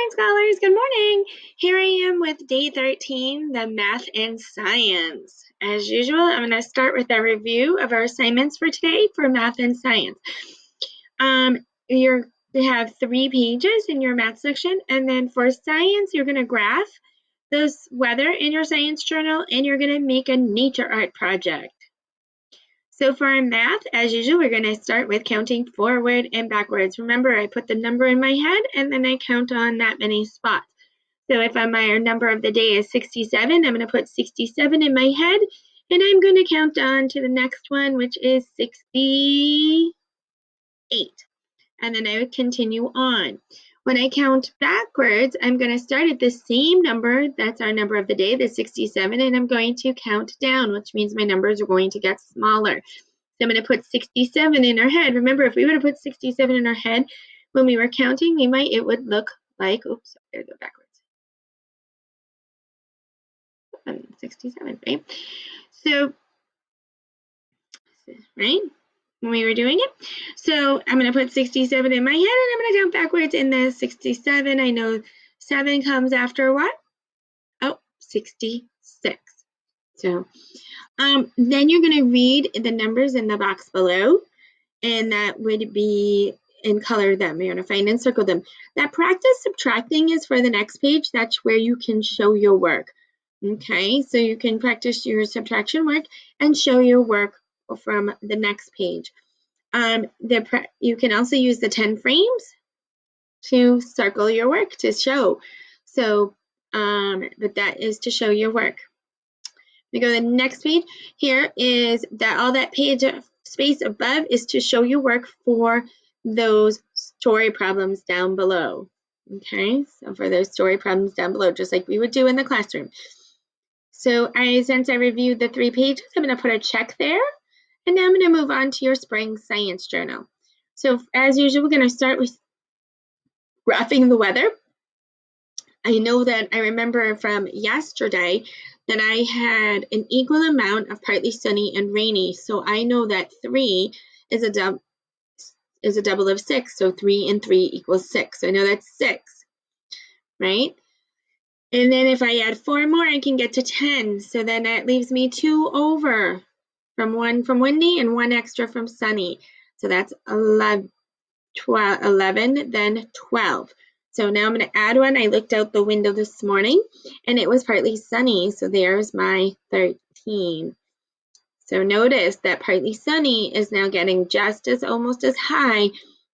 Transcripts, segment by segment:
morning, scholars. Good morning. Here I am with day 13, the math and science. As usual, I'm going to start with a review of our assignments for today for math and science. You have 3 pages in your math section, and then for science, you're going to graph this weather in your science journal, and you're going to make a nature art project. So for our math, as usual, we're going to start with counting forward and backwards. Remember, I put the number in my head and then I count on that many spots. So if my number of the day is 67, I'm going to put 67 in my head and I'm going to count on to the next one, which is 68. And then I would continue on. When I count backwards, I'm going to start at the same number. That's our number of the day, the 67, and I'm going to count down, which means my numbers are going to get smaller. So I'm going to put 67 in our head. Remember, if we would have put 67 in our head when we were counting, it would look like, oops, I gotta go backwards. 67, right? So, right? When we were doing it. So I'm going to put 67 in my head and I'm going to count backwards in the 67. I know 7 comes after what? Oh, 66. So then you're going to read the numbers in the box below, and that would be and color them. You're going to find and circle them. That practice subtracting is for the next page. That's where you can show your work. Okay, so you can practice your subtraction work and show your work from the next page. You can also use the 10 frames to circle your work to show. So, but that is to show your work. We go to the next page. Here is that all that page space above is to show your work for those story problems down below. Okay, so for those story problems down below, just like we would do in the classroom. So since I reviewed the 3 pages, I'm going to put a check there. And now I'm going to move on to your spring science journal. So as usual, we're going to start with graphing the weather. I know that I remember from yesterday that I had an equal amount of partly sunny and rainy. So I know that 3 is a double of 6. So 3 and 3 equals 6. So I know that's 6, right? And then if I add 4 more, I can get to 10. So then that leaves me 2 over from 1 from windy and 1 extra from sunny. So that's 11, then 12. So now I'm going to add 1. I looked out the window this morning and it was partly sunny. So there's my 13. So notice that partly sunny is now getting just almost as high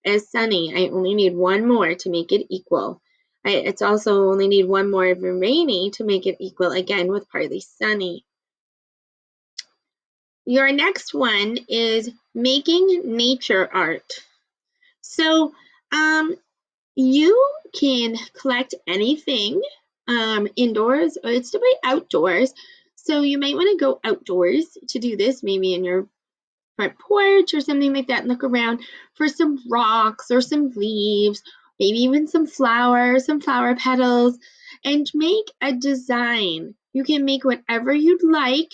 as sunny. I only need 1 more to make it equal. It's also only need 1 more of rainy to make it equal again with partly sunny. Your next one is making nature art. So you can collect anything indoors, or it's to be outdoors. So you might want to go outdoors to do this, maybe in your front porch or something like that, and look around for some rocks or some leaves, maybe even some flowers, some flower petals, and make a design. You can make whatever you'd like,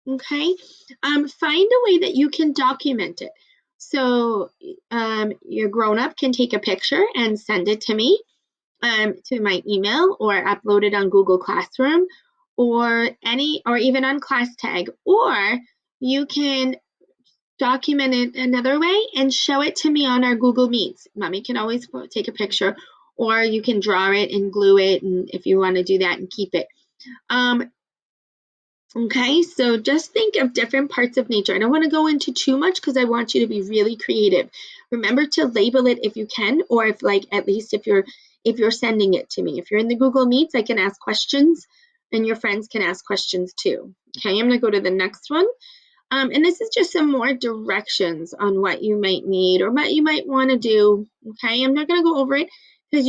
okay? Find a way that you can document it. So your grown-up can take a picture and send it to me, to my email, or upload it on Google Classroom, or even on Class Tag, or you can document it another way and show it to me on our Google Meets. Mommy can always take a picture, or you can draw it and glue it, and if you want to do that and keep it. Okay, so just think of different parts of nature. I don't want to go into too much because I want you to be really creative. Remember to label it if you can, or if at least if you're sending it to me. If you're in the Google Meets, I can ask questions and your friends can ask questions too. Okay, I'm going to go to the next one. And this is just some more directions on what you might need or what you might want to do. Okay, I'm not going to go over it because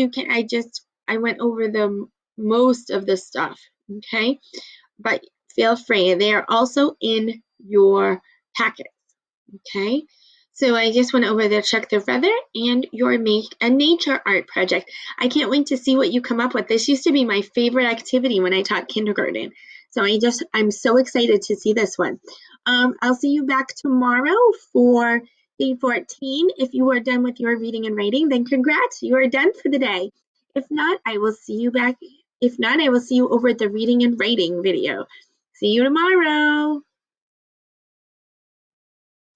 I went over most of the stuff. Okay, but feel free. They are also in your packets. Okay, so I just went over there, check the weather and your make a nature art project. I can't wait to see what you come up with. This used to be my favorite activity when I taught kindergarten. So I'm so excited to see this one. I'll see you back tomorrow for day 14. If you are done with your reading and writing, then congrats, you are done for the day. If not, I will see you back. If not, I will see you over at the reading and writing video. See you tomorrow.